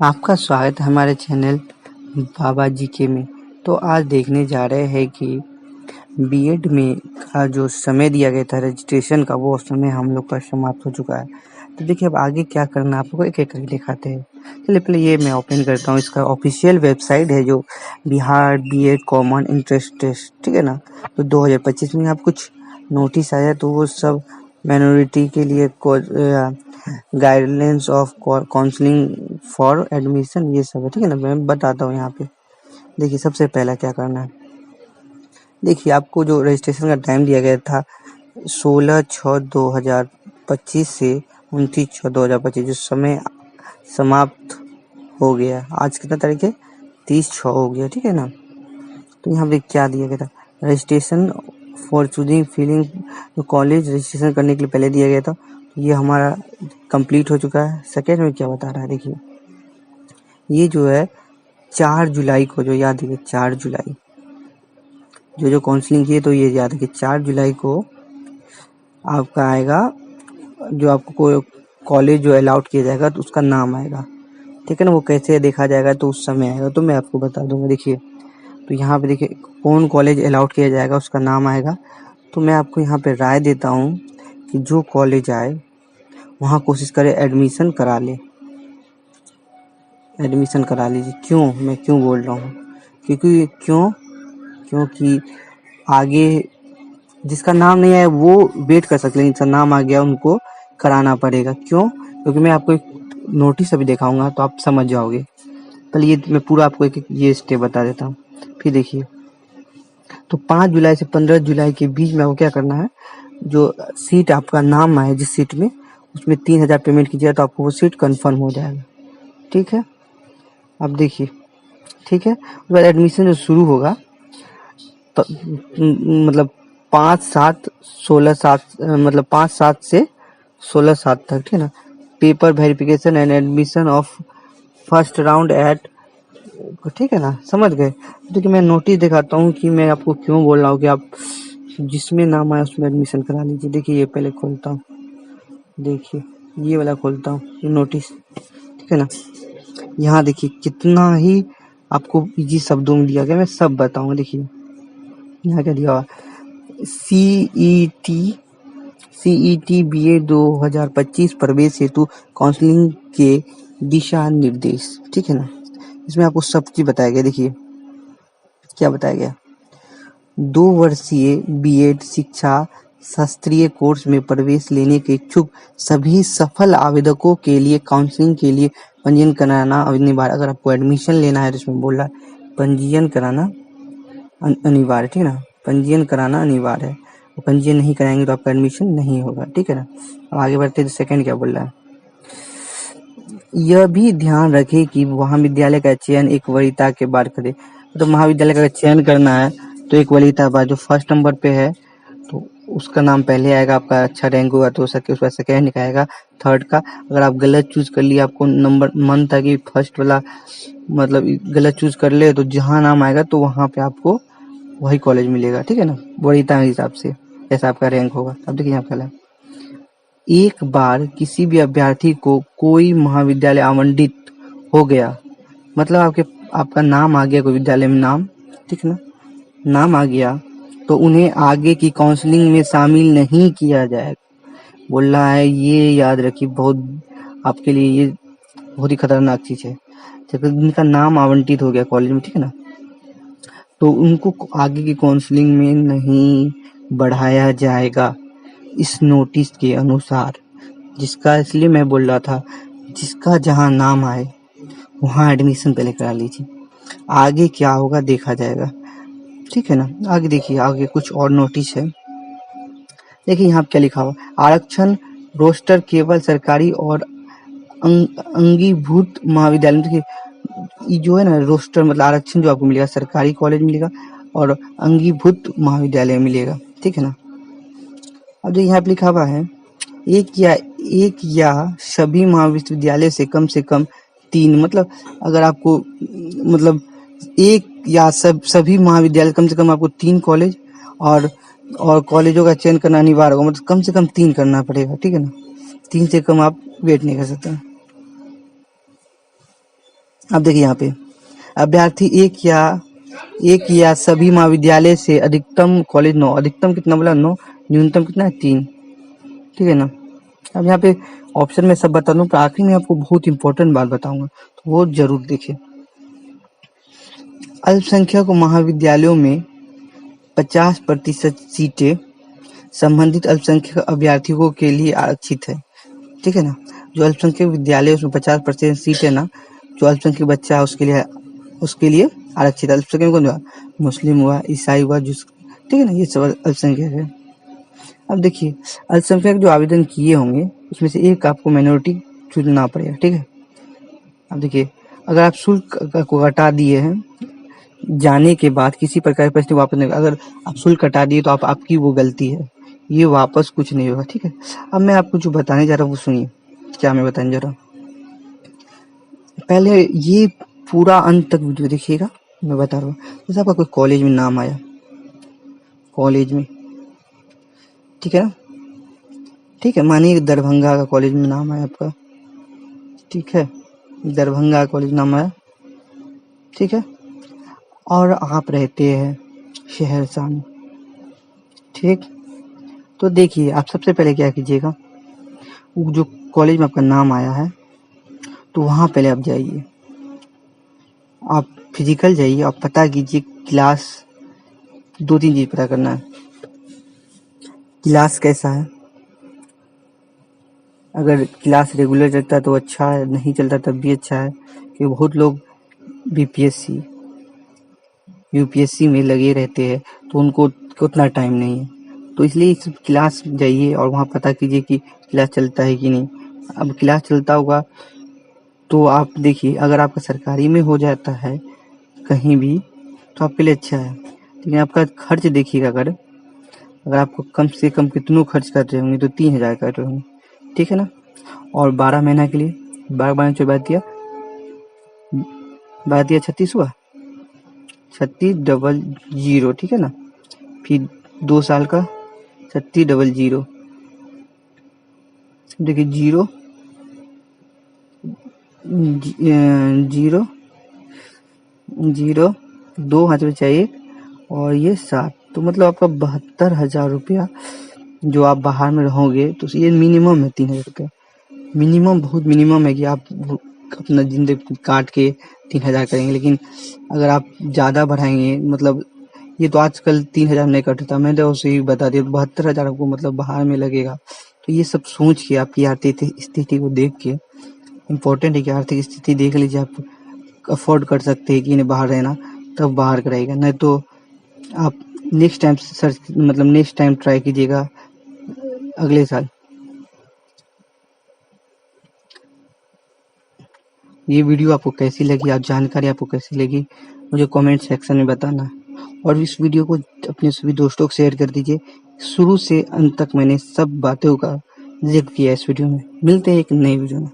आपका स्वागत है हमारे चैनल बाबा जी के में। तो आज देखने जा रहे हैं कि बीएड में का जो समय दिया गया था रजिस्ट्रेशन का, वो समय हम लोग का समाप्त हो चुका है। तो देखिए अब आगे क्या करना है आपको एक एक करके दिखाते हैं। चलिए पहले ये मैं ओपन करता हूँ, इसका ऑफिशियल वेबसाइट है जो Bihar BEd common entrance test, ठीक है ना। तो 2025 में आप कुछ नोटिस आया तो वो सब माइनॉरिटी के लिए guidelines of counselling for admission, ये सब है, ठीक है ना। मैं बताता हूँ यहाँ पे। देखिए सबसे पहला क्या करना है, देखिए आपको जो रजिस्ट्रेशन का टाइम दिया गया था 16/6/2025 से 29/6/2025, जो समय समाप्त हो गया। आज कितना तारीख है, 30/6 हो गया, ठीक है ना। तो यहाँ पे क्या दिया गया था, registration for choosing feeling college, registration करने के लिए पहले दिया गया था। ये हमारा कंप्लीट हो चुका है। सेकेंड में क्या बता रहा है, देखिए ये जो है 4 जुलाई को, जो याद है 4 जुलाई जो काउंसलिंग किए, तो ये याद है कि 4 जुलाई को आपका आएगा, जो आपको कोई कॉलेज जो अलाउड किया जाएगा तो उसका नाम आएगा, ठीक है ना। वो कैसे देखा जाएगा तो उस समय आएगा, तो मैं आपको बता दूंगा। देखिए तो यहाँ पे देखिए कौन कॉलेज अलाउड किया जाएगा उसका नाम आएगा। तो मैं आपको यहाँ पे राय देता हूँ कि जो कॉलेज आए वहाँ कोशिश करें एडमिशन करा ले, एडमिशन करा लीजिए। क्यों, मैं क्यों बोल रहा हूँ, क्योंकि आगे जिसका नाम नहीं आया वो वेट कर सकते, लेकिन जिसका नाम आ गया उनको कराना पड़ेगा। क्यों, क्योंकि मैं आपको एक नोटिस अभी दिखाऊंगा तो आप समझ जाओगे। पहले ये मैं पूरा आपको एक ये स्टेप बता देता हूँ, फिर देखिए। तो 5 जुलाई से 15 जुलाई के बीच में आपको क्या करना है, जो सीट आपका नाम आए जिस सीट में, उसमें 3,000 पेमेंट कीजिएगा तो आपको वो सीट कंफर्म हो जाएगा, ठीक है। अब देखिए, ठीक है, उसके बाद एडमिशन जो शुरू होगा तो मतलब 5/7/16/7, मतलब 5/7 से 16/7 तक, ठीक है ना। Paper verification and admission of first round at, ठीक है ना, समझ गए। देखिए मैं नोटिस दिखाता हूँ कि मैं आपको क्यों बोल रहा हूँ कि आप जिसमें नाम आए उसमें एडमिशन करा लीजिए। देखिए ये पहले खोलता हूँ, देखिए ये वाला खोलता हूँ, ये नोटिस, ठीक है ना। यहाँ देखिए कितना ही आपको इजी शब्दों में दिया गया, मैं सब बताऊंगा। देखिए यहाँ क्या दिया हुआ, सीईटी बीए 2025 प्रवेश हेतु काउंसलिंग के दिशा निर्देश, ठीक है ना। इसमें आपको सब चीज बताया गया। देखिए क्या बताया गया, 2 वर्षीय बीएड शिक्षा शास्त्रीय कोर्स में प्रवेश लेने के इच्छुक सभी सफल आवेदकों के लिए काउंसलिंग के लिए पंजीयन कराना अनिवार्य। अगर आपको एडमिशन लेना है तो इसमें बोल रहा है पंजीयन कराना अनिवार्य, ठीक है ना, पंजीयन कराना अनिवार्य है। पंजीयन नहीं कराएंगे तो आपका एडमिशन नहीं होगा, ठीक है ना। अब आगे बढ़ते हैं, सेकंड क्या बोल रहा है, यह भी ध्यान रखें कि महाविद्यालय का चयन एक वरीयता के बाद करें। तो महाविद्यालय का चयन करना है तो एक वरीयता बाद जो फर्स्ट नंबर पे है तो उसका नाम पहले आएगा, आपका अच्छा रैंक होगा तो उसके बाद सेकेंड आएगा, थर्ड का। अगर आप गलत चूज कर लिए, आपको नंबर मन था कि फर्स्ट वाला मतलब गलत चूज कर ले, तो जहाँ नाम आएगा तो वहां पे आपको वही कॉलेज मिलेगा, ठीक है ना, वरीयता के हिसाब से जैसा आपका रैंक होगा। अब देखिए यहाँ पहला, एक बार किसी भी अभ्यर्थी को कोई महाविद्यालय आवंटित हो गया, मतलब आपका नाम आ गया कोई विद्यालय में, नाम, ठीक है ना, नाम आ गया, तो उन्हें आगे की काउंसलिंग में शामिल नहीं किया जाएगा। बोल रहा है ये याद रखिए, बहुत आपके लिए ये बहुत ही खतरनाक चीज है। जब उनका नाम आवंटित हो गया कॉलेज में, ठीक है ना, तो उनको आगे की काउंसलिंग में नहीं बढ़ाया जाएगा इस नोटिस के अनुसार। जिसका, इसलिए मैं बोल रहा था जिसका जहां नाम आए वहां एडमिशन पहले करा लीजिए, आगे क्या होगा देखा जाएगा, ठीक है ना। आगे देखिए, आगे कुछ और नोटिस है। देखिए यहाँ क्या लिखा हुआ, आरक्षण रोस्टर केवल सरकारी और अंगीभूत महाविद्यालय, देखिए ये जो है ना रोस्टर मतलब आरक्षण जो आपको मिलेगा सरकारी कॉलेज मिलेगा और अंगीभूत महाविद्यालय मिलेगा, ठीक है ना। अब जो यहाँ पे लिखा हुआ है, एक या सभी महाविद्यालय से कम 3, मतलब अगर आपको मतलब एक या सभी महाविद्यालय कम से कम आपको 3 कॉलेज और कॉलेजों का चयन करना अनिवार्य होगा, मतलब कम से कम 3 करना पड़ेगा, ठीक है ना। 3 से कम आप वेट नहीं कर सकते। अब देखिए यहाँ पे अभ्यर्थी एक या सभी महाविद्यालय से अधिकतम कॉलेज 9, अधिकतम कितना बोला 9, न्यूनतम कितना है 3, ठीक है ना। अब यहाँ पे ऑप्शन में सब बता दूं, पर आखिर में आपको बहुत इंपॉर्टेंट बात बताऊंगा, तो वो जरूर देखिए। अल्पसंख्यक महाविद्यालयों में 50% सीटें संबंधित अल्पसंख्यक अभ्यर्थियों के लिए आरक्षित है, ठीक है ना। जो अल्पसंख्यक विद्यालय उसमें 50% सीट है ना, जो अल्पसंख्यक बच्चा है उसके लिए आरक्षित। अल्पसंख्यक कौन हुआ, मुस्लिम हुआ, ईसाई हुआ, ठीक है ना, ये सब अल्पसंख्यक है। अब देखिए अल्पसंख्यक जो आवेदन किए होंगे उसमें से एक आपको माइनॉरिटी चुनना पड़ेगा, ठीक है। अब देखिए अगर आप शुल्क को हटा दिए हैं जाने के बाद किसी प्रकार प्रश्न वापस नहीं, अगर आप शुल्क हटा दिए तो आपकी वो गलती है, ये वापस कुछ नहीं होगा, ठीक है। अब मैं आपको जो बताने जा रहा हूँ वो सुनिए, क्या मैं बताने जा रहा हूँ। पहले ये पूरा अंत तक वीडियो देखिएगा, मैं बता रहा हूँ। जैसे आपका कोई कॉलेज में नाम आया, कॉलेज में, ठीक है ना, ठीक है, मानिए दरभंगा का कॉलेज में नाम आया आपका, ठीक है, दरभंगा कॉलेज नाम आया, ठीक है, और आप रहते हैं सहरसा में, ठीक। तो देखिए आप सबसे पहले क्या कीजिएगा, वो जो कॉलेज में आपका नाम आया है तो वहाँ पहले आप जाइए, आप फिजिकल जाइए, आप पता कीजिए क्लास, 2-3 चीज पता करना है, क्लास कैसा है, अगर क्लास रेगुलर चलता है तो अच्छा है, नहीं चलता तब भी अच्छा है, क्योंकि बहुत लोग बीपीएससी यूपीएससी में लगे रहते हैं तो उनको उतना टाइम नहीं है, तो इसलिए इस क्लास जाइए और वहाँ पता कीजिए कि क्लास चलता है कि नहीं। अब क्लास चलता होगा तो आप देखिए, अगर आपका सरकारी में हो जाता है कहीं भी तो आपके लिए अच्छा है, लेकिन आपका खर्च देखिएगा, अगर आपको कम से कम कितनों खर्च कर रहे होंगे तो 3,000 कर रहे होंगे, ठीक है ना। और 12 महीना के लिए 12 जो बात दिया 36 हुआ, 3600, ठीक है ना। फिर 2 साल का 3600, देखिए 0 0 2 हाथ में चाहिए और ये 7, तो मतलब आपका 72,000 रुपया जो आप बाहर में रहोगे, तो ये मिनिमम है 3,000 रुपया, मिनिमम, बहुत मिनिमम है कि आप अपना जिंदगी काट के 3,000 करेंगे। लेकिन अगर आप ज़्यादा बढ़ाएंगे, मतलब ये तो आजकल 3,000 नहीं कटता, मैंने तो उसे ही बता दिया, 72,000 आपको मतलब बाहर में लगेगा। तो ये सब सोच के आपकी आर्थिक स्थिति को देख के, इम्पोर्टेंट है कि आर्थिक स्थिति देख लीजिए, आप अफोर्ड कर सकते हैं कि इन्हें बाहर रहना, तब बाहर कराएगा, नहीं तो आप नेक्स्ट टाइम सर्च, मतलब नेक्स्ट टाइम ट्राई कीजिएगा अगले साल। ये वीडियो आपको कैसी लगी, आप जानकारी आपको कैसी लगी, मुझे कमेंट सेक्शन में बताना, और इस वीडियो को अपने सभी दोस्तों को शेयर कर दीजिए। शुरू से अंत तक मैंने सब बातों का जिक्र किया इस वीडियो में। मिलते हैं एक नई वीडियो में।